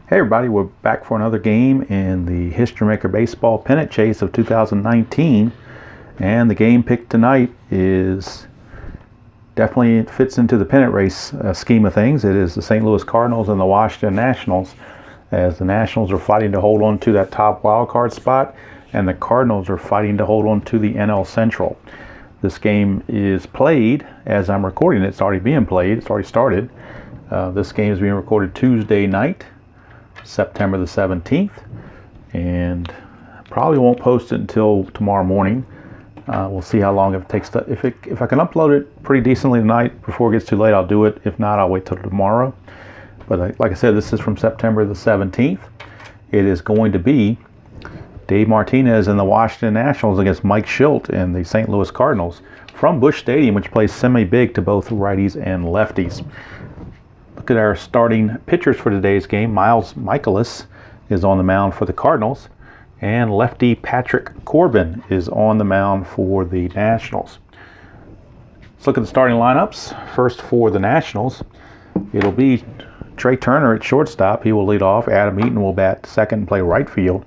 Hey everybody, we're back for another game in the History Maker Baseball Pennant Chase of 2019, and the game picked tonight is definitely fits into the pennant race scheme of things. It is the St. Louis Cardinals and the Washington Nationals, as the Nationals are fighting to hold on to that top wild card spot, and the Cardinals are fighting to hold on to the NL Central. This game is played as I'm recording it. It's already being played. It's already started. This game is being recorded Tuesday night, September the 17th, and probably won't post it until tomorrow morning. We'll see how long it takes to, if I can upload it pretty decently tonight before it gets too late, I'll do it. If not, I'll wait till tomorrow. But like I said, this is from September the 17th. It is going to be Dave Martinez and the Washington Nationals against Mike Schilt and the St. Louis Cardinals from Busch Stadium, which plays semi-big to both righties and lefties. Look at our starting pitchers for today's game. Miles Mikolas is on the mound for the Cardinals, and lefty Patrick Corbin is on the mound for the Nationals. Let's look at the starting lineups. First for the Nationals, it'll be Trey Turner at shortstop. He will lead off. Adam Eaton will bat second and play right field.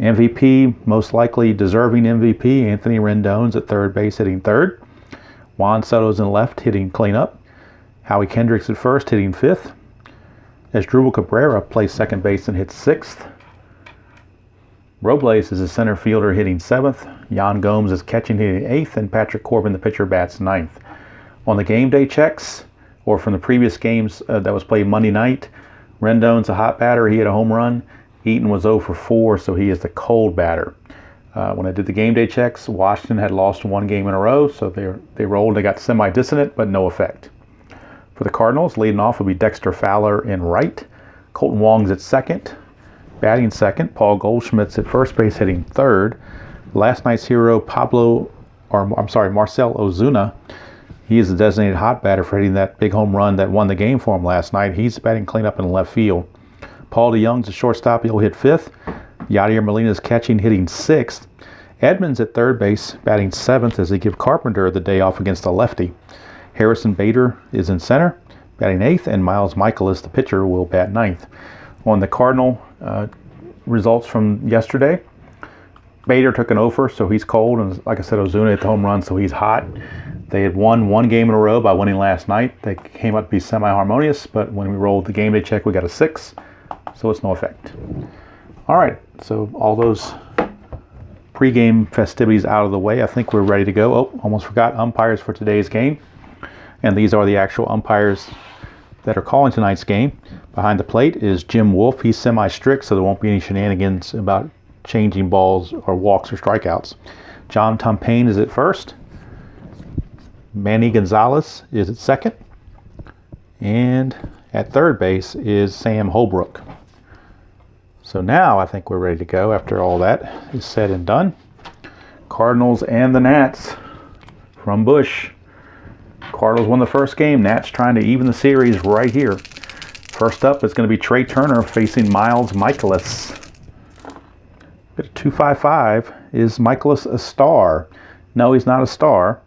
MVP, most likely deserving MVP, Anthony Rendon's at third base hitting third. Juan Soto's in left hitting cleanup. Howie Kendricks at first, hitting fifth. Asdrubal Cabrera plays second base and hits sixth. Robles is a center fielder hitting seventh. Yan Gomes is catching, hitting eighth. And Patrick Corbin, the pitcher, bats ninth. On the game day checks, or from the previous games that was played Monday night, Rendon's a hot batter. He hit a home run. Eaton was 0 for 4, so he is the cold batter. When I did the game day checks, Washington had lost one game in a row, so they rolled. They got semi-dissonant, but no effect. For the Cardinals, leading off will be Dexter Fowler in right. Colton Wong's at second. Batting second, Paul Goldschmidt's at first base hitting third. Last night's hero, Marcell Ozuna, he is the designated hot batter for hitting that big home run that won the game for him last night. He's batting cleanup in left field. Paul DeYoung's a shortstop. He'll hit fifth. Yadier Molina's catching, hitting sixth. Edmonds at third base, batting seventh as they give Carpenter the day off against a lefty. Harrison Bader is in center, batting eighth, and Miles Mikolas, the pitcher, will bat ninth. On the Cardinal results from yesterday, Bader took an offer, so he's cold, and like I said, Ozuna hit the home run, so he's hot. They had won one game in a row by winning last night. They came out to be semi-harmonious, but when we rolled the game day check, we got a 6, so it's no effect. All right, so all those pregame festivities out of the way, I think we're ready to go. Oh, almost forgot umpires for today's game. And these are the actual umpires that are calling tonight's game. Behind the plate is Jim Wolf. He's semi-strict, so there won't be any shenanigans about changing balls or walks or strikeouts. John Tumpain is at first. Manny Gonzalez is at second. And at third base is Sam Holbrook. So now I think we're ready to go after all that is said and done. Cardinals and the Nats from Busch. Cardinals won the first game. Nats trying to even the series right here. First up is going to be Trey Turner facing Miles Mikolas. At 2.55, is Mikolas a star? No, he's not a star.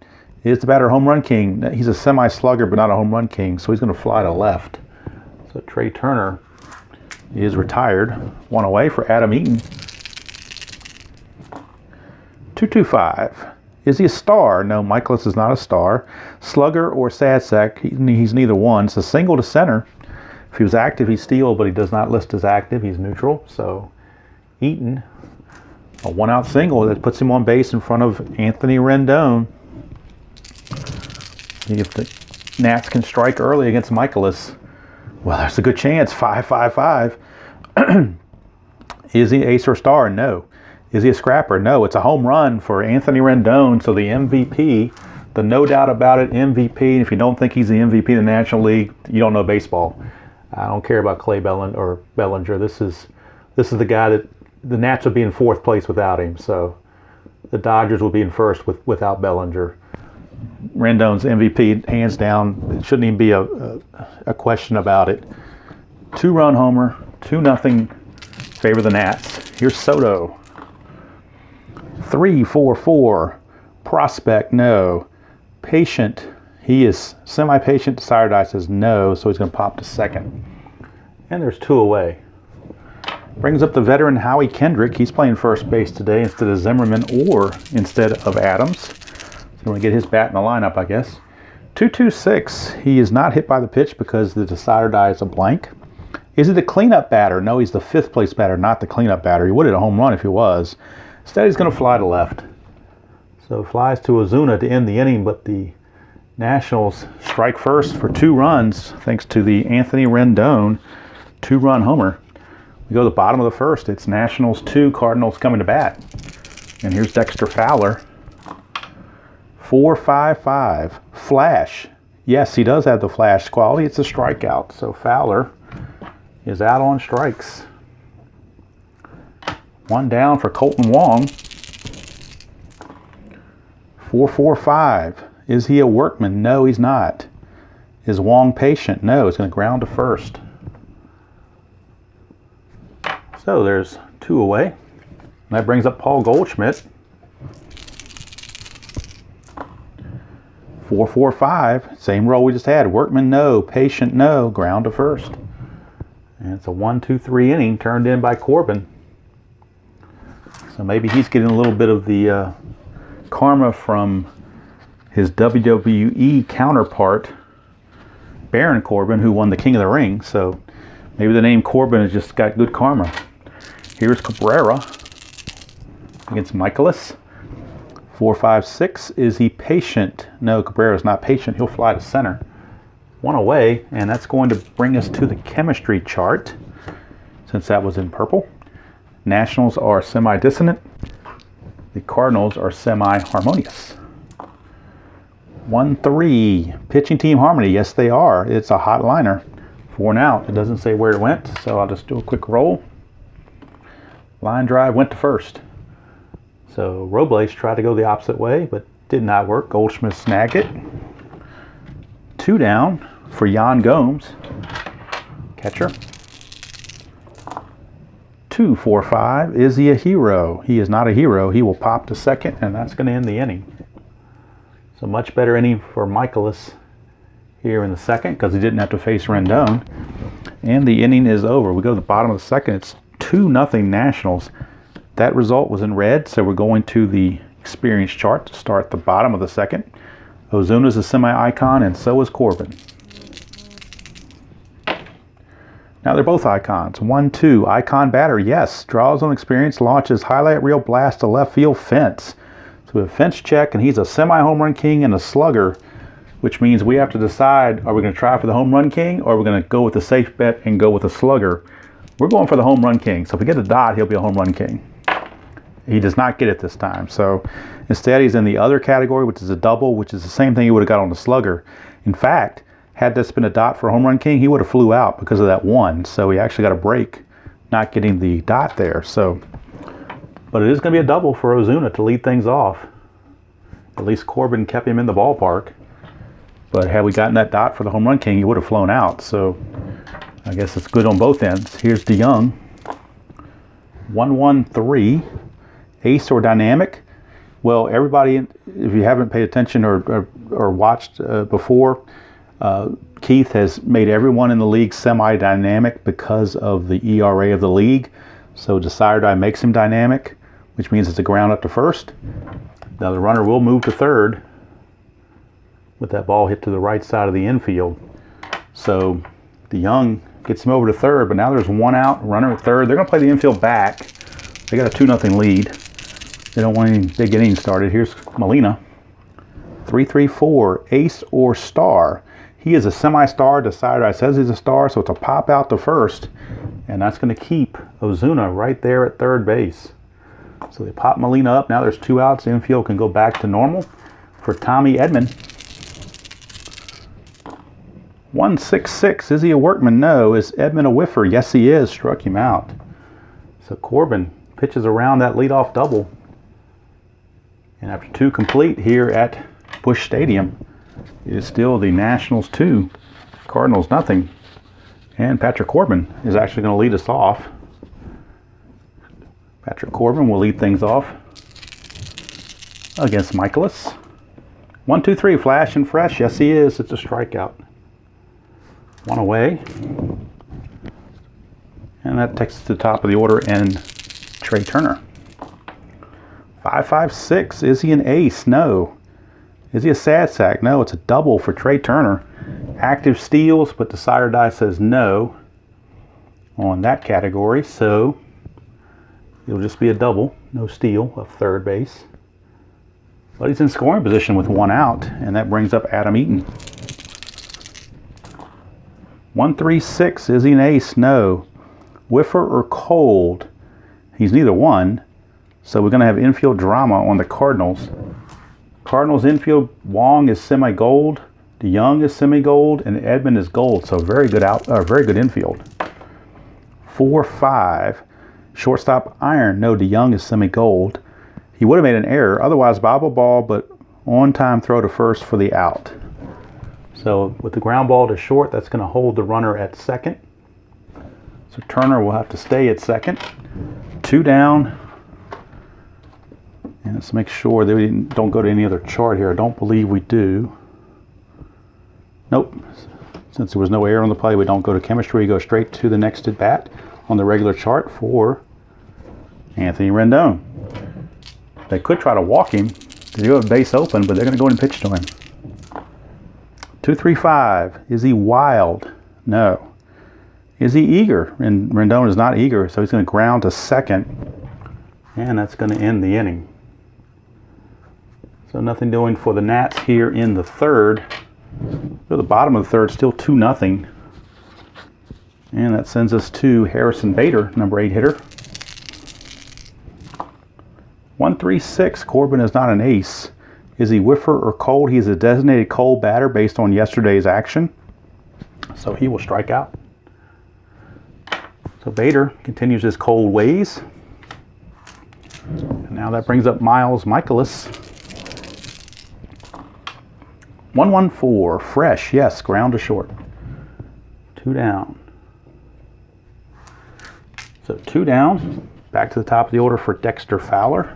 He is the batter home run king. He's a semi-slugger, but not a home run king, so he's going to fly to left. So Trey Turner is retired. One away for Adam Eaton. 2.25. Is he a star? No, Mikolas is not a star. Slugger or sad sack, he's neither one. It's a single to center. If he was active, he's steal, but he does not list as active. He's neutral. So Eaton, a one-out single that puts him on base in front of Anthony Rendon. If the Nats can strike early against Mikolas, well, there's a good chance. 5.55. Is he ace or star? No. Is he a scrapper? No. It's a home run for Anthony Rendon. So the MVP, the no doubt about it MVP. And if you don't think he's the MVP of the National League, you don't know baseball. I don't care about Clay Bellinger. This is the guy that the Nats would be in fourth place without him. So the Dodgers will be in first without Bellinger. Rendon's MVP, hands down. It shouldn't even be a question about it. 2-run homer, 2-0 favor the Nats. Here's Soto. 3-4-4. Prospect, no. Patient, he is semi-patient. Desire Die says no, so he's going to pop to second. And there's 2 away. Brings up the veteran Howie Kendrick. He's playing first base today instead of Zimmerman or instead of Adams. So we're going to get his bat in the lineup, I guess. 2-2-6. He is not hit by the pitch because the decider die is a blank. Is he the cleanup batter? No, he's the 5th place batter, not the cleanup batter. He would hit a home run if he was. Instead, he's going to fly to left. So flies to Ozuna to end the inning, but the Nationals strike first for 2 runs thanks to the Anthony Rendon 2-run homer. We go to the bottom of the first. It's Nationals 2, Cardinals coming to bat. And here's Dexter Fowler. 4.55. Flash. Yes, he does have the flash quality. It's a strikeout. So Fowler is out on strikes. 1 down for Colton Wong. 4.45. Is he a workman? No, he's not. Is Wong patient? No, he's going to ground to first. So there's 2 away. And that brings up Paul Goldschmidt. 4.45. Same role we just had. Workman, no. Patient, no. Ground to first. And it's a 1-2-3 inning turned in by Corbin. So maybe he's getting a little bit of the karma from his WWE counterpart, Baron Corbin, who won the King of the Ring. So maybe the name Corbin has just got good karma. Here's Cabrera against Michaelis. 4.56. Is he patient? No, Cabrera's not patient. He'll fly to center. 1 away, and that's going to bring us to the chemistry chart, since that was in purple. Nationals are semi-dissonant. The Cardinals are semi-harmonious. 1-3. Pitching team harmony. Yes, they are. It's a hot liner. 4 and out. It doesn't say where it went, so I'll just do a quick roll. Line drive went to first. So Robles tried to go the opposite way, but did not work. Goldschmidt snagged it. 2 down for Yan Gomes, catcher. 2.45. Is he a hero? He is not a hero. He will pop to second, and that's going to end the inning. So much better inning for Michaelis here in the second because he didn't have to face Rendon. And the inning is over. We go to the bottom of the second. It's 2-0 Nationals. That result was in red, so we're going to the experience chart to start the bottom of the second. Ozuna's a semi-icon, and so is Corbin. Now they're both icons. 1-2. Icon batter, yes. Draws on experience, launches highlight reel blast to left field fence. So we have fence check, and he's a semi-home run king and a slugger, which means we have to decide, are we going to try for the home run king, or are we going to go with the safe bet and go with the slugger? We're going for the home run king. So if we get a dot, he'll be a home run king. He does not get it this time. So instead, he's in the other category, which is a double, which is the same thing he would have got on the slugger. In fact, had this been a dot for home run king, he would have flew out because of that 1. So he actually got a break not getting the dot there. So, but it is going to be a double for Ozuna to lead things off. At least Corbin kept him in the ballpark. But had we gotten that dot for the home run king, he would have flown out. So I guess it's good on both ends. Here's DeYoung. 1-1-3. Ace or dynamic? Well, everybody, if you haven't paid attention or watched before, Keith has made everyone in the league semi-dynamic because of the ERA of the league. So decider die makes him dynamic, which means it's a ground up to first. Now the runner will move to third with that ball hit to the right side of the infield. So DeYoung gets him over to third, but now there's 1 out, runner at third. They're going to play the infield back. They got a 2-0 lead. They don't want any big innings started. Here's Molina. 3-3-4. Ace or star? He is a semi-star. Decider I says he's a star, so it's a pop out to first. And that's going to keep Ozuna right there at third base. So they pop Molina up. Now there's 2 outs. The infield can go back to normal for Tommy Edman. 1-6-6. Is he a workman? No. Is Edman a whiffer? Yes, he is. Struck him out. So Corbin pitches around that leadoff double. And after 2 complete here at Busch Stadium, it is still the Nationals 2, Cardinals nothing. And Patrick Corbin is actually going to lead us off. Patrick Corbin will lead things off against Michaelis. 1-2-3, flash and fresh. Yes, he is. It's a strikeout. 1 away. And that takes us to the top of the order and Trey Turner. 556. Is he an ace? No. Is he a sad sack? No, it's a double for Trey Turner. Active steals, but the side or die says no on that category. So it'll just be a double, no steal of third base. But he's in scoring position with one out, and that brings up Adam Eaton. 136. Is he an ace? No. Whiffer or cold? He's neither one. So we're going to have infield drama on the Cardinals. Cardinals infield, Wong is semi-gold, DeYoung is semi-gold, and Edman is gold. So very good very good infield. 4-5. Shortstop iron. No, DeYoung is semi-gold. He would have made an error. Otherwise, bobble ball, but on-time throw to first for the out. So with the ground ball to short, that's going to hold the runner at second. So Turner will have to stay at second. 2 down. And let's make sure that we don't go to any other chart here. I don't believe we do. Nope. Since there was no error on the play, we don't go to chemistry. We go straight to the next at bat on the regular chart for Anthony Rendon. They could try to walk him. They do have base open, but they're going to go in and pitch to him. 2-3-5. Is he wild? No. Is he eager? And Rendon is not eager, so he's going to ground to second. And that's going to end the inning. So nothing doing for the Nats here in the third. To the bottom of the third, still 2-0. And that sends us to Harrison Bader, number 8 hitter. 136. Corbin is not an ace. Is he whiffer or cold? He's a designated cold batter based on yesterday's action. So he will strike out. So Bader continues his cold ways. And now that brings up Miles Michaelis. 114. Fresh, yes, ground to short. 2 down. So 2 down. Back to the top of the order for Dexter Fowler.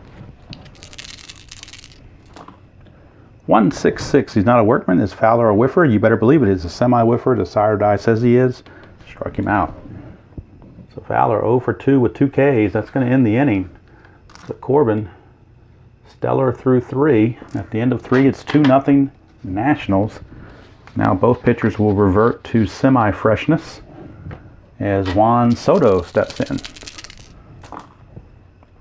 166. He's not a workman. Is Fowler a whiffer? You better believe it is a semi-whiffer. The sire die says he is. Struck him out. So Fowler 0 for 2 with 2 Ks. That's going to end the inning. So Corbin, stellar through 3. At the end of 3, it's 2-0 Nationals. Now both pitchers will revert to semi-freshness as Juan Soto steps in.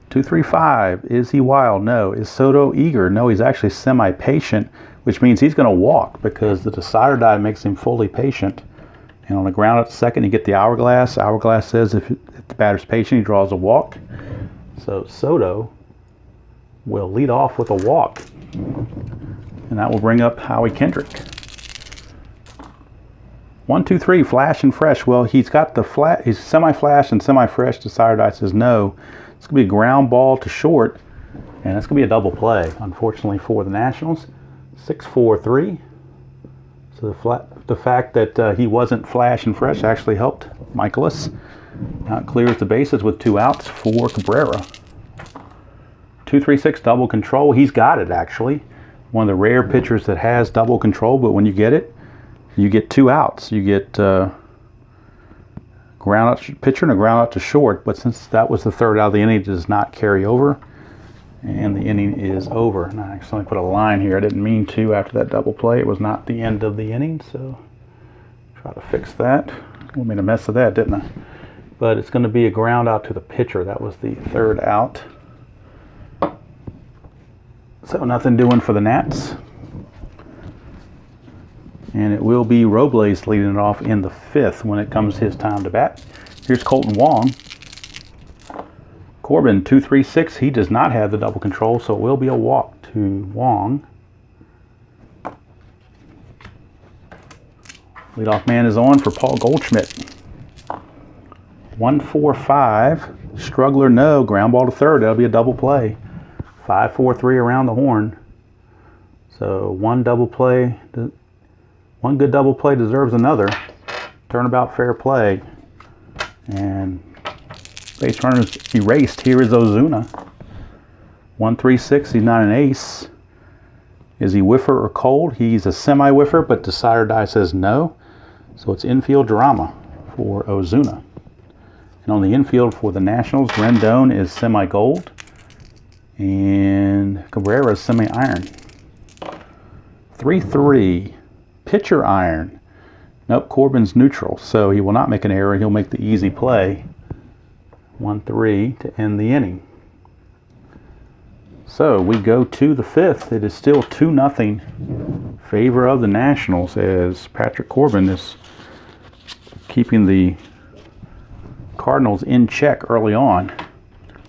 2-3-5. Is he wild? No. Is Soto eager? No, he's actually semi-patient, which means he's going to walk because the decider die makes him fully patient. And on the ground at second, you get the hourglass. Hourglass says if the batter's patient, he draws a walk. So Soto will lead off with a walk. And that will bring up Howie Kendrick. 1-2-3, flash and fresh. Well, he's got the flat. He's semi-flash and semi-fresh. The sire die says no. It's going to be a ground ball to short, and it's going to be a double play, unfortunately, for the Nationals. 6-4-3. So the fact that he wasn't flash and fresh actually helped Michaelis. Now it clears the bases with 2 outs for Cabrera. 2-3-6 double control. He's got it, actually. One of the rare pitchers that has double control, but when you get it, you get 2 outs. You get ground out to pitcher and a ground out to short, but since that was the third out of the inning, it does not carry over, and the inning is over. And I accidentally put a line here. I didn't mean to after that double play. It was not the end of the inning, so try to fix that. I made a mess of that, didn't I? But it's going to be a ground out to the pitcher. That was the third out. So nothing doing for the Nats. And it will be Robles leading it off in the 5th when it comes his time to bat. Here's Colton Wong. Corbin, 2-3-6. He does not have the double control, so it will be a walk to Wong. Leadoff man is on for Paul Goldschmidt. 1-4-5. Struggler, no. Ground ball to third. That'll be a double play. 5-4-3 around the horn. So one good double play deserves another. Turnabout fair play. And base runners erased. Here is Ozuna. 1-3-6. He's not an ace. Is he whiffer or cold? He's a semi-whiffer, but the sire die says no. So it's infield drama for Ozuna. And on the infield for the Nationals, Rendon is semi-gold. And Cabrera is semi-iron. 3-3. Pitcher iron. Nope, Corbin's neutral, so he will not make an error. He'll make the easy play. 1-3 to end the inning. So we go to the fifth. It is still 2-0 favor of the Nationals as Patrick Corbin is keeping the Cardinals in check early on.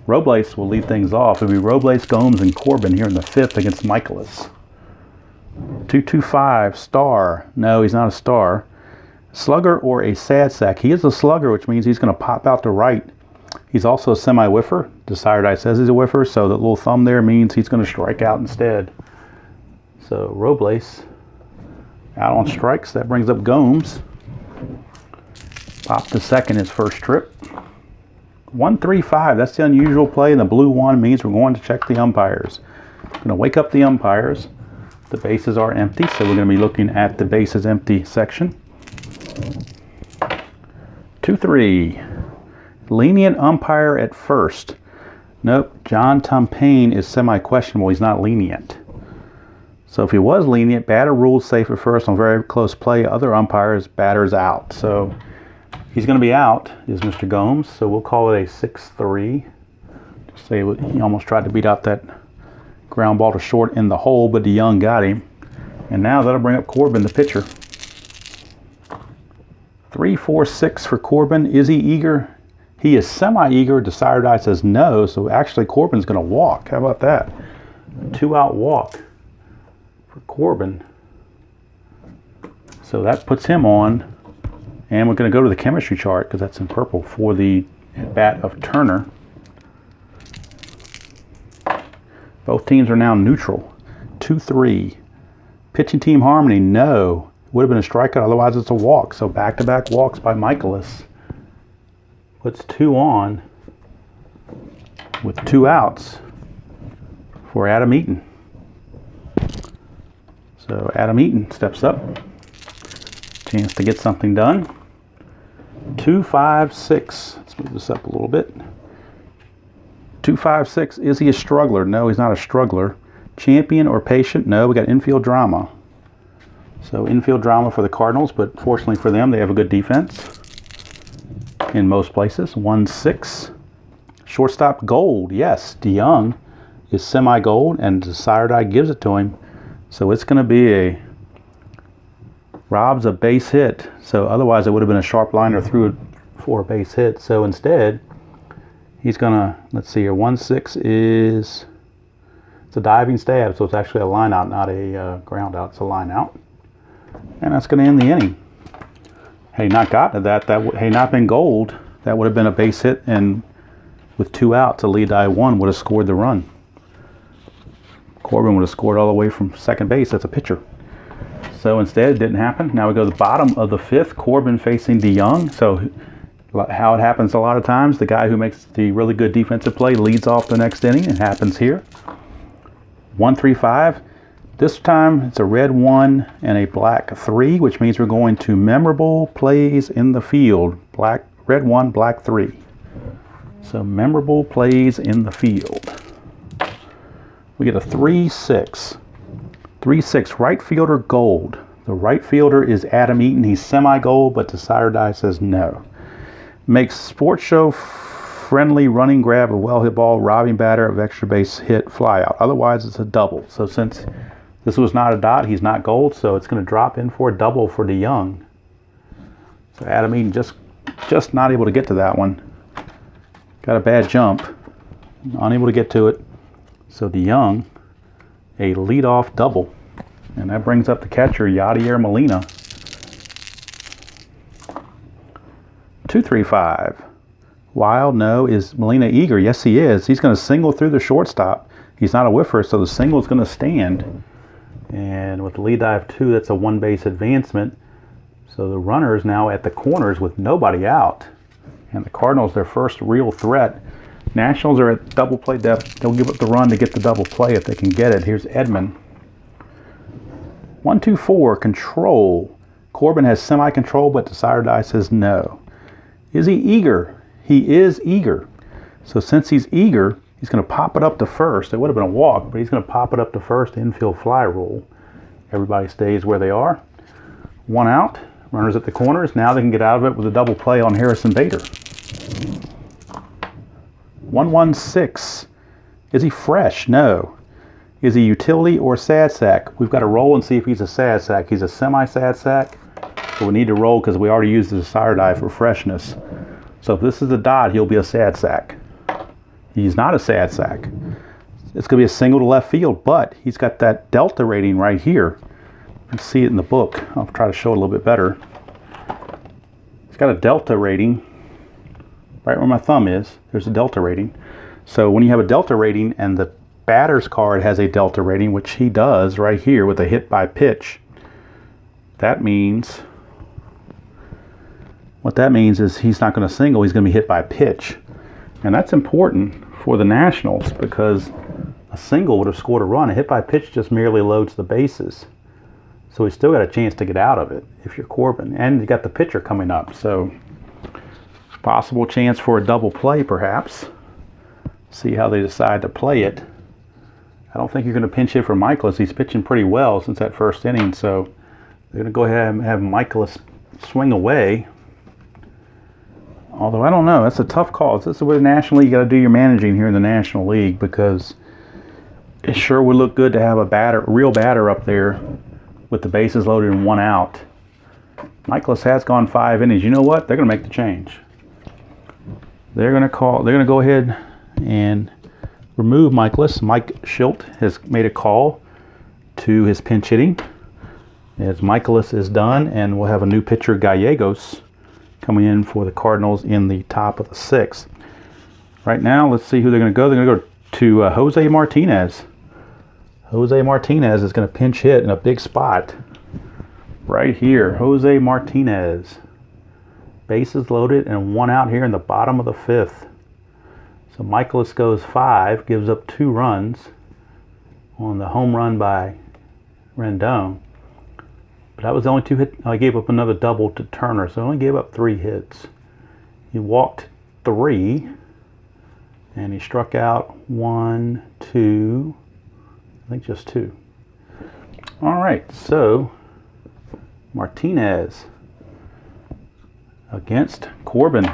Robles will lead things off. It'll be Robles, Gomes, and Corbin here in the fifth against Michaelis. 2-2-5, star. No, he's not a star. Slugger or a sad sack. He is a slugger, which means he's going to pop out to right. He's also a semi-whiffer. Desired Eye says he's a whiffer, so the little thumb there means he's going to strike out instead. So Robles out on strikes. That brings up Gomes. Pop to second his first trip. 1-3-5. That's the unusual play, and the blue one means we're going to check the umpires. Going to wake up the umpires. The bases are empty, so we're going to be looking at the bases empty section. 2-3. Lenient umpire at first. Nope, John Tompane is semi-questionable. He's not lenient. So if he was lenient, batter rules safe at first on very close play. Other umpires, batter's out. So he's going to be out, is Mr. Gomes. So we'll call it a 6-3. Just say he almost tried to beat out that ground ball to short in the hole, but DeYoung got him. And now that'll bring up Corbin, the pitcher. 3-4-6 for Corbin. Is he eager? He is semi-eager. Desired Eye says no, so actually Corbin's going to walk. How about that? 2-out walk for Corbin. So that puts him on. And we're going to go to the chemistry chart because that's in purple for the at-bat of Turner. Both teams are now neutral. 2-3. Pitching team harmony, no. Would have been a strikeout, otherwise it's a walk. So back-to-back walks by Michaelis. Puts 2 on with 2 outs for Adam Eaton. So Adam Eaton steps up. Chance to get something done. 2-5-6. Let's move this up a little bit. 2-5-6. Is he a struggler? No, he's not a struggler. Champion or patient? No, we got infield drama. So infield drama for the Cardinals, but fortunately for them, they have a good defense in most places. 1-6. Shortstop gold. Yes, DeYoung is semi-gold, and Desired Eye gives it to him. So it's going to be a robs a base hit. So otherwise it would have been a sharp liner through it for a base hit. So instead, he's going to, let's see here, 1-6 is, it's a diving stab, so it's actually a line out, not a ground out. It's a line out. And that's going to end the inning. Had he not gotten to that, had he not been gold, that would have been a base hit, and with 2 outs, a lead die 1 would have scored the run. Corbin would have scored all the way from second base. That's a pitcher. So instead, it didn't happen. Now we go to the bottom of the fifth. Corbin facing DeYoung. So how it happens a lot of times, the guy who makes the really good defensive play leads off the next inning. It happens here. 1-3-5. This time it's a red 1 and a black 3, which means we're going to memorable plays in the field. Red 1, black 3. So memorable plays in the field. We get a 3-6. 3-6, right fielder gold. The right fielder is Adam Eaton. He's semi-gold, but Desired Eye says no. Makes sports show friendly running grab, a well-hit ball, robbing batter of extra base hit, fly out. Otherwise, it's a double. So since this was not a dot, he's not gold, so it's going to drop in for a double for DeYoung. So Adam Eaton just not able to get to that one. Got a bad jump. Unable to get to it. So DeYoung, a leadoff double. And that brings up the catcher, Yadier Molina. 2-3-5. Wild, no. Is Molina eager? Yes, he is. He's going to single through the shortstop. He's not a whiffer, so the single is going to stand. And with the lead die of 2, that's a 1-base advancement. So the runner is now at the corners with nobody out. And the Cardinals, their first real threat. Nationals are at double play depth. They'll give up the run to get the double play if they can get it. Here's Edman. 1-2-4, control. Corbin has semi-control, but Desired Eye says no. Is he eager? he is eager. So since he's eager, he's going to pop it up to first. It would have been a walk, but he's going to pop it up to first, infield fly rule. Everybody stays where they are. 1 out. Runners at the corners. Now they can get out of it with a double play on Harrison Bader. 1-1-6. Is he fresh? No. Is he utility or sad sack? We've got to roll and see if he's a sad sack. He's a semi-sad sack. So we need to roll because we already used the desire die for freshness. So if this is a dot, he'll be a sad sack. He's not a sad sack. It's going to be a single to left field, but he's got that delta rating right here. You can see it in the book. I'll try to show it a little bit better. He's got a delta rating right where my thumb is. There's a delta rating. So when you have a delta rating and the batter's card has a delta rating, which he does right here with a hit by pitch, that means, what that means is he's not going to single, he's going to be hit by pitch. And that's important for the Nationals because a single would have scored a run. A hit by pitch just merely loads the bases. So he's still got a chance to get out of it if you're Corbin. And you got the pitcher coming up. So possible chance for a double play perhaps. See how they decide to play it. I don't think you're going to pinch hit for Michaelis. He's pitching pretty well since that first inning. So they're going to go ahead and have Michaelis swing away. Although I don't know, that's a tough call. This is where the National League, you got to do your managing here in the National League because it sure would look good to have a real batter up there with the bases loaded and 1 out. Michaelis has gone 5 innings. You know what? They're going to make the change. They're going to go ahead and remove Michaelis. Mike Schilt has made a call to his pinch hitting as Michaelis is done, and we'll have a new pitcher, Gallegos, coming in for the Cardinals in the top of the 6th. Right now, let's see who they're going to go. They're going to go to Jose Martinez. Jose Martinez is going to pinch hit in a big spot right here. Jose Martinez. Bases loaded and 1 out here in the bottom of the 5th. So Michaelis goes 5, gives up 2 runs on the home run by Rendon. But that was the only 2 hits. I gave up another double to Turner, so I only gave up 3 hits. He walked 3, and he struck out 1, 2, I think just 2. All right, so Martinez against Corbin.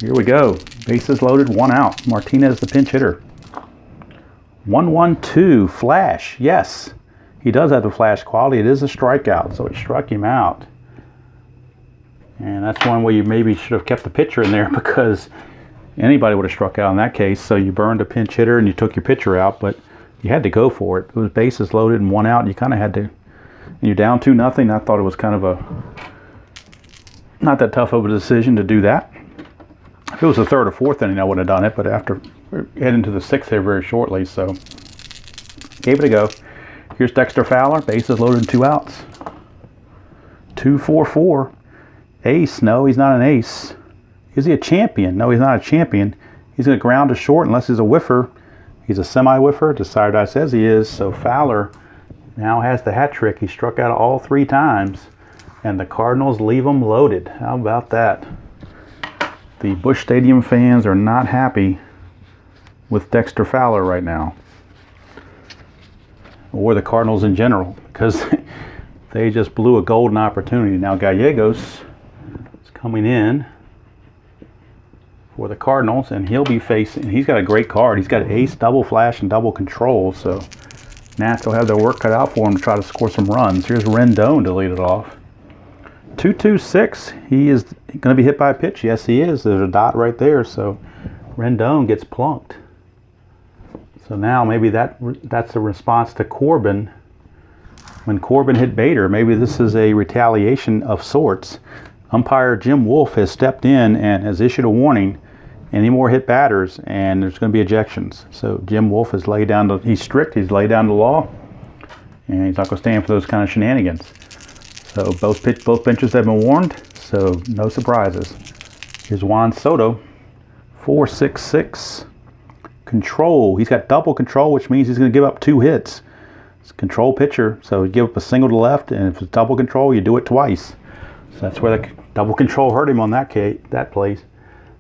Here we go. Bases loaded, 1 out. Martinez, the pinch hitter. 1-1-2, flash, yes. He does have the flash quality. It is a strikeout, so it struck him out. And that's one way you maybe should have kept the pitcher in there because anybody would have struck out in that case. So you burned a pinch hitter and you took your pitcher out, but you had to go for it. It was bases loaded and 1 out. And you kind of had to. And you're down 2-0. I thought it was kind of a not that tough of a decision to do that. If it was the 3rd or 4th inning, I wouldn't have done it. But after we're heading to the 6th here very shortly, so gave it a go. Here's Dexter Fowler, bases loaded and 2 outs. 2-4-4. Ace, no, he's not an ace. Is he a champion? No, he's not a champion. He's going to ground to short unless he's a whiffer. He's a semi-whiffer. Desire Die says he is. So Fowler now has the hat trick. He struck out all 3 times. And the Cardinals leave him loaded. How about that? The Busch Stadium fans are not happy with Dexter Fowler right now. Or the Cardinals in general, because they just blew a golden opportunity. Now Gallegos is coming in for the Cardinals, and he'll be facing, he's got a great card. He's got ace, double flash, and double control, so Nats will have their work cut out for him to try to score some runs. Here's Rendon to lead it off. 2-2-6, he is going to be hit by a pitch. Yes, he is. There's a dot right there, so Rendon gets plunked. So now maybe that's a response to Corbin. When Corbin hit Bader, maybe this is a retaliation of sorts. Umpire Jim Wolf has stepped in and has issued a warning. Any more hit batters, and there's going to be ejections. So Jim Wolf has laid down, he's strict, he's laid down the law, and he's not going to stand for those kind of shenanigans. So both benches have been warned, so no surprises. Here's Juan Soto, 4-6-6. Control. He's got double control, which means he's going to give up 2 hits. It's a control pitcher, so you give up a single to left, and if it's double control, you do it twice. So that's where the double control hurt him on that place.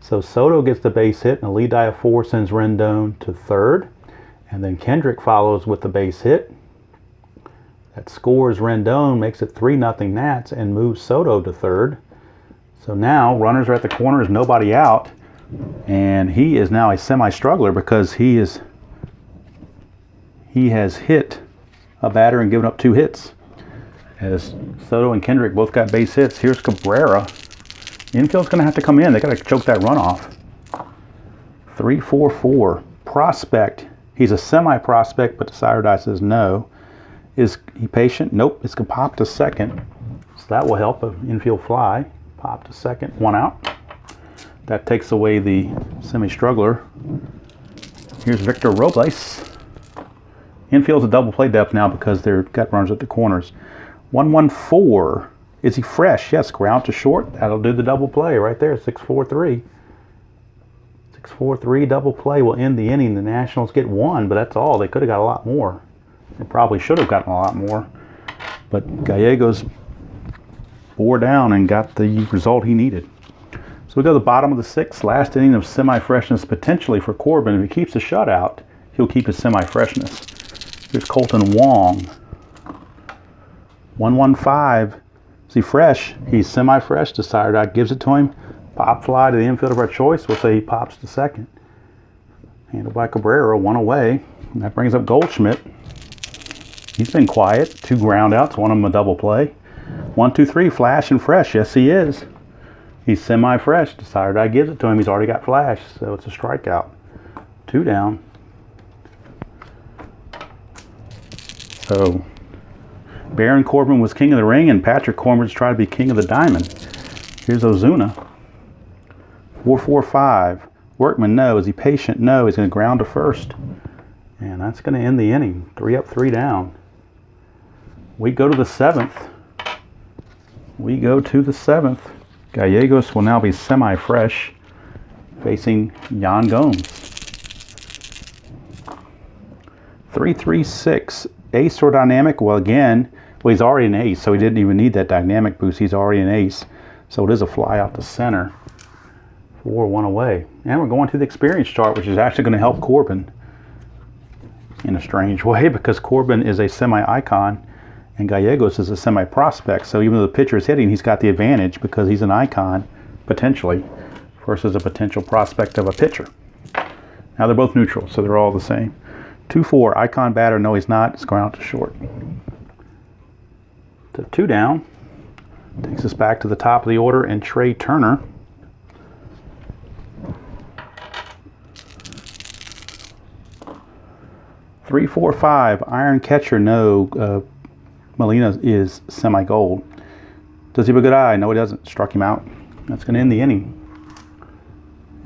So Soto gets the base hit, and a lead die of 4 sends Rendon to third. And then Kendrick follows with the base hit. That scores Rendon, makes it 3-0 Nats, and moves Soto to third. So now runners are at the corners, nobody out. And he is now a semi-struggler because he has hit a batter and given up 2 hits. As Soto and Kendrick both got base hits. Here's Cabrera. Infield's going to have to come in. They got to choke that runoff. 3-4-4. Prospect. He's a semi-prospect, but the sire die says no. Is he patient? Nope. It's going to pop to second. So that will help an infield fly. Pop to second. 1 out. That takes away the semi-struggler. Here's Victor Robles. Infield's a double play depth now because they've got runners at the corners. 1-1-4. Is he fresh? Yes, ground to short. That'll do the double play right there. 6-4-3. 6-4-3 double play will end the inning. The Nationals get 1, but that's all. They could have got a lot more. They probably should have gotten a lot more. But Gallegos bore down and got the result he needed. So we go to the bottom of the 6th. Last inning of semi-freshness potentially for Corbin. If he keeps a shutout, he'll keep his semi-freshness. Here's Colton Wong. 1-1-5. Is he fresh? He's semi-fresh. The sire dot gives it to him. Pop fly to the infield of our choice. We'll say he pops to second. Handled by Cabrera, 1 away. And that brings up Goldschmidt. He's been quiet. 2 ground outs, one of them a double play. 1-2-3, flash and fresh. Yes, he is. He's semi-fresh. The sire dot gives it to him. He's already got flash, so it's a strikeout. 2 down. So Baron Corbin was king of the ring, and Patrick Corbin's trying to be king of the diamond. Here's Ozuna. 4-4-5. Workman, no. Is he patient? No. He's going to ground to first. And that's going to end the inning. 3 up, 3 down. We go to the 7th. Gallegos will now be semi-fresh, facing Yan Gomes. 3-3-6. Ace or dynamic? Well, again, he's already an ace, so he didn't even need that dynamic boost. He's already an ace. So it is a fly out to center. 4-1 away. And we're going to the experience chart, which is actually going to help Corbin in a strange way because Corbin is a semi-icon and Gallegos is a semi-prospect. So even though the pitcher is hitting, he's got the advantage because he's an icon, potentially, versus a potential prospect of a pitcher. Now they're both neutral, so they're all the same. 2-4, icon batter, no he's not, it's ground to short. So 2 down, takes us back to the top of the order, and Trey Turner. Three, 4, 5, iron catcher, no, Molina is semi-gold. Does he have a good eye? No, he doesn't. Struck him out. That's going to end the inning.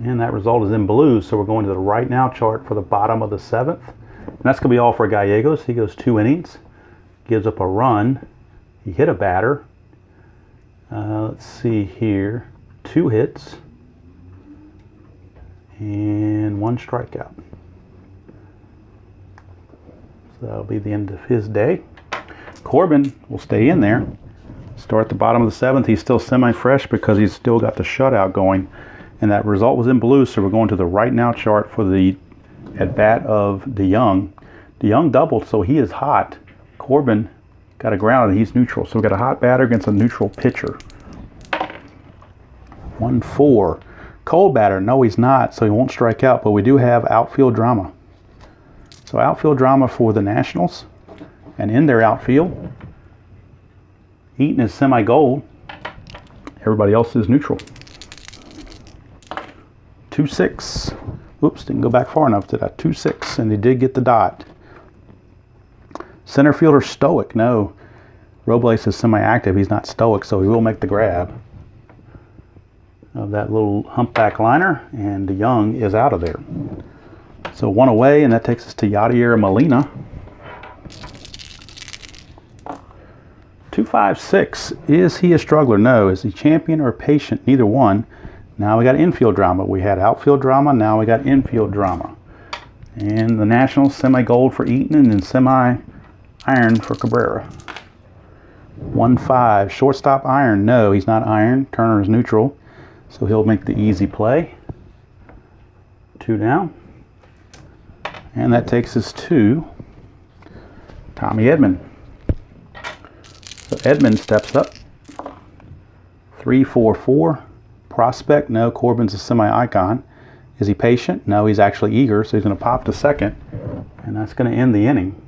And that result is in blue, so we're going to the right now chart for the bottom of the 7th. And that's going to be all for Gallegos. He goes 2 innings, gives up a run. He hit a batter. Let's see here. 2 hits and 1 strikeout. So that'll be the end of his day. Corbin will stay in there. Start at the bottom of the 7th. He's still semi-fresh because he's still got the shutout going. And that result was in blue, so we're going to the right now chart for the at-bat of DeYoung. DeYoung doubled, so he is hot. Corbin got a ground, and he's neutral. So we've got a hot batter against a neutral pitcher. 1-4. Cold batter, no he's not, so he won't strike out, but we do have outfield drama. So outfield drama for the Nationals. And in their outfield, Eaton is semi-gold. Everybody else is neutral. 2-6. Oops, didn't go back far enough to that. 2-6, and he did get the dot. Center fielder stoic. No, Robles is semi-active. He's not stoic, so he will make the grab of that little humpback liner, and DeYoung is out of there. So 1 away, and that takes us to Yadier Molina. 2-5-6. Is he a struggler? No. Is he champion or patient? Neither one. Now we got infield drama. We had outfield drama. Now we got infield drama. And the Nationals semi-gold for Eaton and then semi-iron for Cabrera. 1-5. Shortstop iron. No, he's not iron. Turner is neutral. So he'll make the easy play. 2 down. And that takes us to Tommy Edman. So Edman steps up. 3-4-4. Prospect, no. Corbin's a semi-icon. Is he patient? No, he's actually eager, so he's going to pop to second. And that's going to end the inning.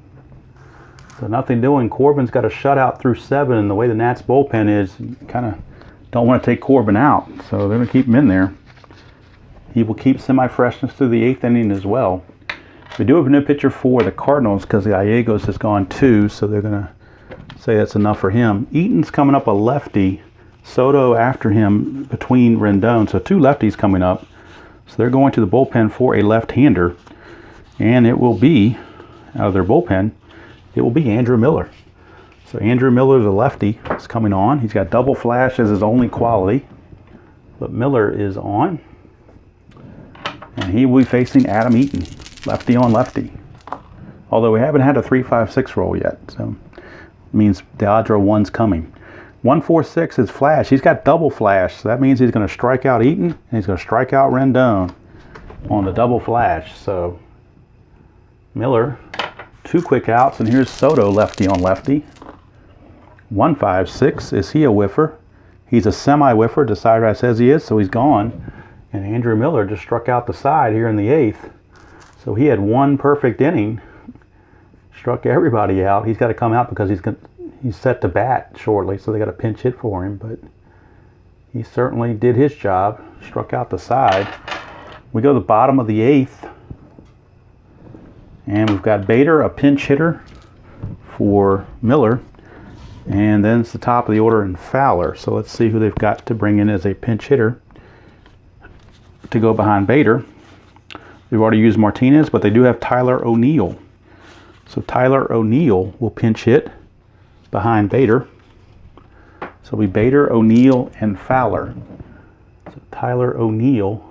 So nothing doing. Corbin's got a shutout through 7, and the way the Nats bullpen is, you kind of don't want to take Corbin out. So they're going to keep him in there. He will keep semi-freshness through the 8th inning as well. We do have a new pitcher for the Cardinals because the Gallegos has gone 2, so they're going to say that's enough for him. Eaton's coming up a lefty. Soto after him between Rendon. So 2 lefties coming up. So they're going to the bullpen for a left-hander. And it will be, out of their bullpen, it will be Andrew Miller. So Andrew Miller, the lefty, is coming on. He's got double flash as his only quality. But Miller is on. And he will be facing Adam Eaton, lefty on lefty. Although we haven't had a 3-5-6 roll yet. So it means the odds are 1's coming. 1-4-6 is flash. He's got double flash. So that means he's going to strike out Eaton and he's going to strike out Rendon on the double flash. So Miller, 2 quick outs, and here's Soto lefty on lefty. 1-5-6. Is he a whiffer? He's a semi-whiffer. Decider says he is, so he's gone. And Andrew Miller just struck out the side here in the 8th. So he had 1 perfect inning. Struck everybody out. He's got to come out because he's set to bat shortly, so they got a pinch hit for him. But he certainly did his job. Struck out the side. We go to the bottom of the 8th. And we've got Bader, a pinch hitter for Miller. And then it's the top of the order in Fowler. So let's see who they've got to bring in as a pinch hitter to go behind Bader. They've already used Martinez, but they do have Tyler O'Neill. So Tyler O'Neill will pinch hit behind Bader. So it'll be Bader, O'Neill, and Fowler. So Tyler O'Neill,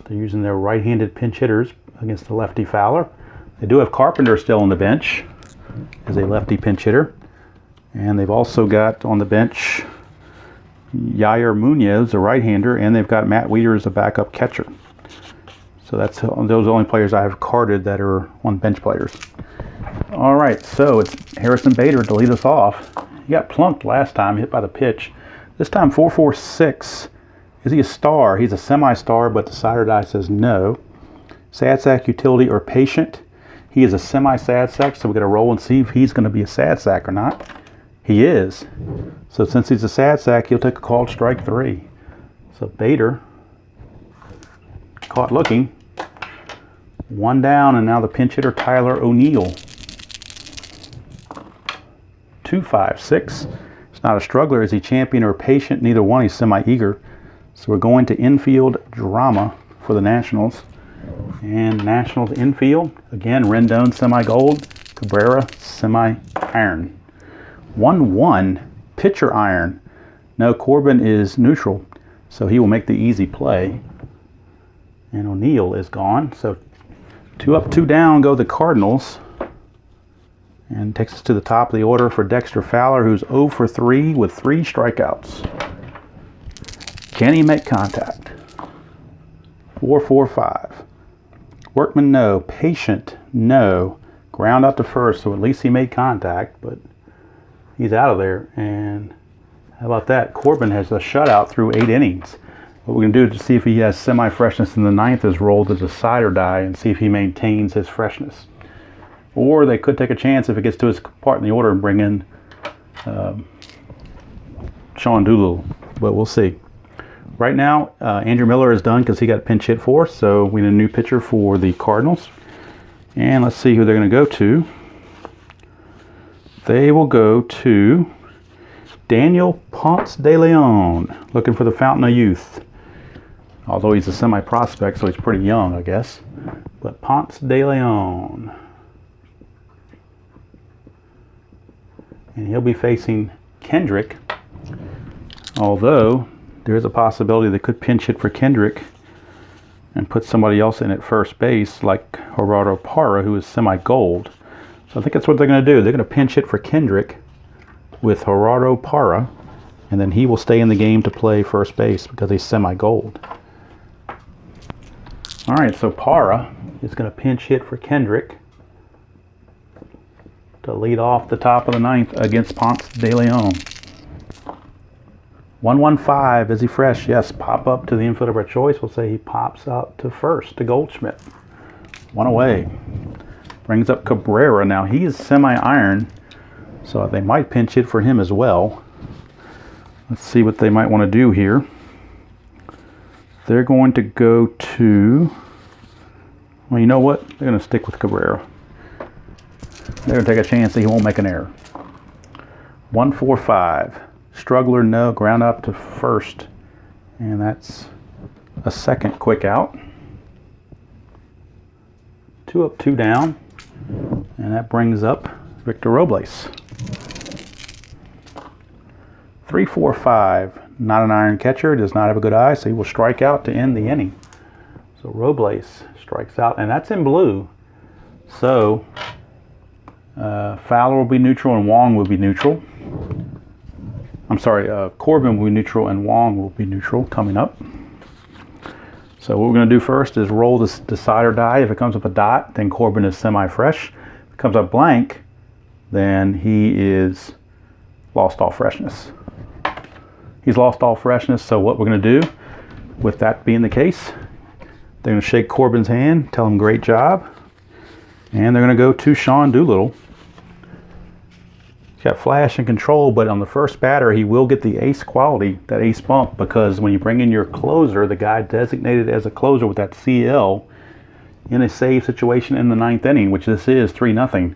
they're using their right-handed pinch hitters against the lefty Fowler. They do have Carpenter still on the bench as a lefty pinch hitter. And they've also got on the bench Yair Munoz, a right-hander, and they've got Matt Weeder as a backup catcher. So those are the only players I have carded that are on bench players. All right, so it's Harrison Bader to lead us off. He got plunked last time, hit by the pitch. This time 4-4-6. Is he a star? He's a semi-star, but the Cider Die says no. Sad sack, utility, or patient. He is a semi-sad sack, so we're going to roll and see if he's going to be a sad sack or not. He is. So since he's a sad sack, he'll take a called strike 3. So Bader caught looking. 1 down, and now the pinch hitter Tyler O'Neill. 2-5-6. It's not a struggler. Is he champion or patient? Neither one. He's semi-eager. So we're going to infield drama for the Nationals. And Nationals infield. Again, Rendon semi-gold. Cabrera semi-iron. 1-1. Pitcher iron. No, Corbin is neutral. So he will make the easy play. And O'Neill is gone. So 2 up, 2 down go the Cardinals. And takes us to the top of the order for Dexter Fowler, who's 0 for 3 with 3 strikeouts. Can he make contact? 4-4-5. Workman, no. Patient, no. Ground out to first, so at least he made contact, but he's out of there. And how about that? Corbin has a shutout through 8 innings. What we're going to do to see if he has semi-freshness in the 9th is roll the Decider Die and see if he maintains his freshness. Or they could take a chance if it gets to his part in the order and bring in Sean Doolittle. But we'll see. Right now, Andrew Miller is done because he got pinch hit for us. So we need a new pitcher for the Cardinals. And let's see who they're going to go to. They will go to Daniel Ponce de Leon, looking for the Fountain of Youth. Although he's a semi-prospect, so he's pretty young, I guess. But Ponce de Leon. And he'll be facing Kendrick. Although, there is a possibility they could pinch hit for Kendrick and put somebody else in at first base, like Gerardo Parra, who is semi-gold. So I think that's what they're going to do. They're going to pinch hit for Kendrick with Gerardo Parra, and then he will stay in the game to play first base because he's semi-gold. All right, so Para is going to pinch hit for Kendrick to lead off the top of the ninth against Ponce de Leon. 115, is he fresh? Yes, pop up to the infield of our choice. We'll say he pops out to first to Goldschmidt. One away. Brings up Cabrera. Now he is semi-iron, so they might pinch hit for him as well. Let's see what they might want to do here. They're going to go to, well, you know what? They're going to stick with Cabrera. They're going to take a chance that he won't make an error. 145. Struggler, no. Ground up to first. And that's a second quick out. 2 up, 2 down. And that brings up Victor Robles. 3-4-5. Not an iron catcher. Does not have a good eye, so he will strike out to end the inning. So Robles strikes out, and that's in blue. So Fowler will be neutral and Wong will be neutral. I'm sorry, Corbin will be neutral and Wong will be neutral coming up. So what we're going to do first is roll this decide or die. If it comes up a dot, then Corbin is semi-fresh. If it comes up blank, then he is lost all freshness. He's lost all freshness, so what we're going to do, with that being the case, they're going to shake Corbin's hand, tell him great job, and they're going to go to Sean Doolittle. He's got flash and control, but on the first batter, he will get the ace quality, that ace bump, because when you bring in your closer, the guy designated as a closer with that CL, in a save situation in the ninth inning, which this is 3-0,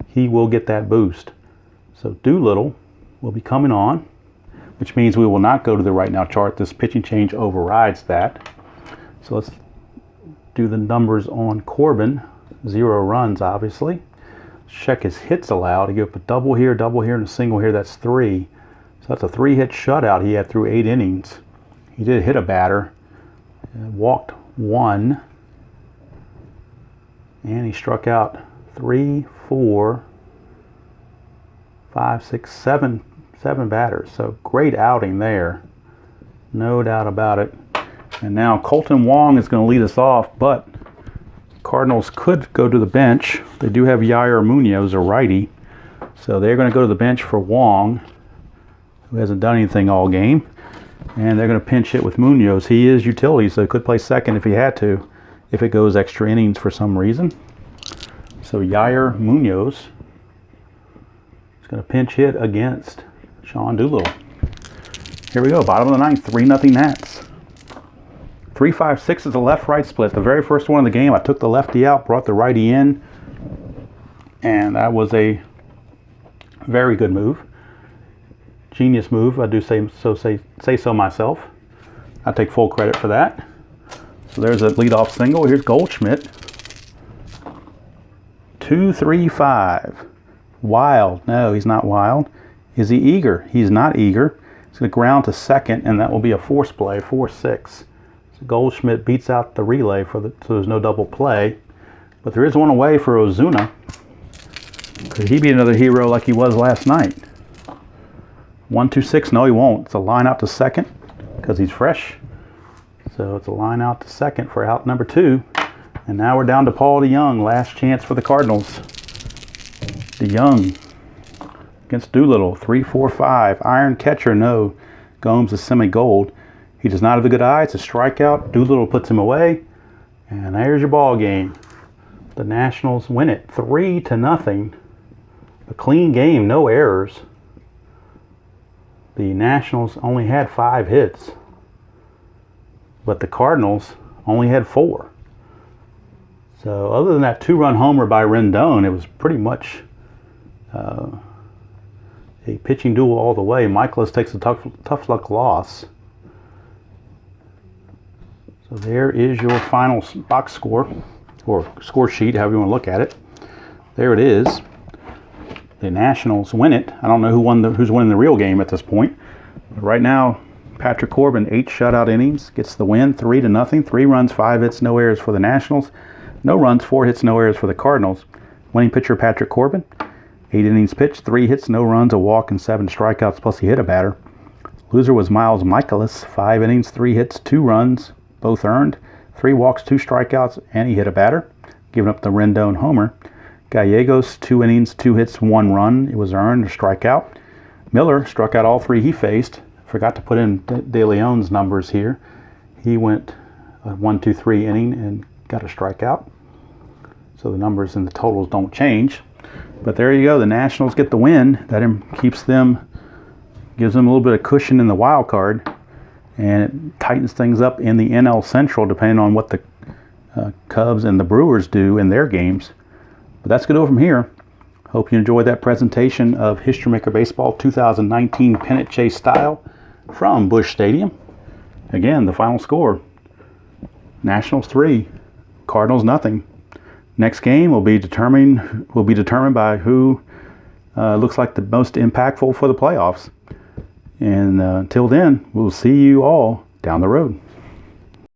he will get that boost. So Doolittle will be coming on, which means we will not go to the right now chart. This pitching change overrides that. So let's do the numbers on Corbin. 0 runs, obviously. Check his hits allowed. He gave up a double here, and a single here. That's 3. So that's a 3-hit shutout he had through 8 innings. He did hit a batter, walked 1, and he struck out 3, 4, 5, 6, 7 batters. So great outing there, no doubt about it. And now Colton Wong is going to lead us off, but Cardinals could go to the bench. They do have Yair Munoz, a righty, so they're going to go to the bench for Wong, who hasn't done anything all game, and they're going to pinch hit with Munoz. He is utility, so he could play second if he had to, if it goes extra innings for some reason. So Yair Munoz is going to pinch hit against Sean Doolittle. Here we go, bottom of the ninth, 3-0 Nats. 3-5-6 is a left-right split. The very first one of the game, I took the lefty out, brought the righty in, and that was a very good move. Genius move, I do say so myself. I take full credit for that. So there's a leadoff single. Here's Goldschmidt. 2-3-5. Wild. No, he's not wild. Is he eager? He's not eager. He's going to ground to second, and that will be a force play, 4-6. So Goldschmidt beats out the relay so there's no double play. But there is one away for Ozuna. Could he be another hero like he was last night? 1-2-6. No, he won't. It's a line out to second because he's fresh. So it's a line out to second for out number 2. And now we're down to Paul DeYoung. Last chance for the Cardinals. DeYoung against Doolittle. 3-4-5. Iron catcher, no. Gomes is semi-gold. He does not have a good eye. It's a strikeout. Doolittle puts him away. And there's your ball game. The Nationals win it 3-0. A clean game, no errors. The Nationals only had 5 hits, but the Cardinals only had 4. So other than that 2-run homer by Rendon, it was pretty much a pitching duel all the way. Michaelis takes a tough luck loss. So there is your final box score, or score sheet, however you want to look at it. There it is. The Nationals win it. I don't know who's winning the real game at this point. But right now, Patrick Corbin, 8 shutout innings, gets the win, 3-0. 3 runs, 5 hits, no errors for the Nationals. No runs, 4 hits, no errors for the Cardinals. Winning pitcher Patrick Corbin, 8 innings pitched, 3 hits, no runs, a walk, and 7 strikeouts, plus he hit a batter. Loser was Miles Michaelis, 5 innings, 3 hits, 2 runs, both earned. 3 walks, 2 strikeouts, and he hit a batter, giving up the Rendon homer. Gallegos, 2 innings, 2 hits, 1 run. It was earned, a strikeout. Miller struck out all 3 he faced. Forgot to put in De Leon's numbers here. He went 1-2-3 inning and got a strikeout. So the numbers and the totals don't change. But there you go. The Nationals get the win. That gives them a little bit of cushion in the wild card. And it tightens things up in the NL Central depending on what the Cubs and the Brewers do in their games. But that's going to go from here. Hope you enjoyed that presentation of History Maker Baseball 2019 Pennant Chase style from Busch Stadium. Again, the final score: Nationals 3, Cardinals nothing. Next game will be determined by who looks like the most impactful for the playoffs. And until then, we'll see you all down the road.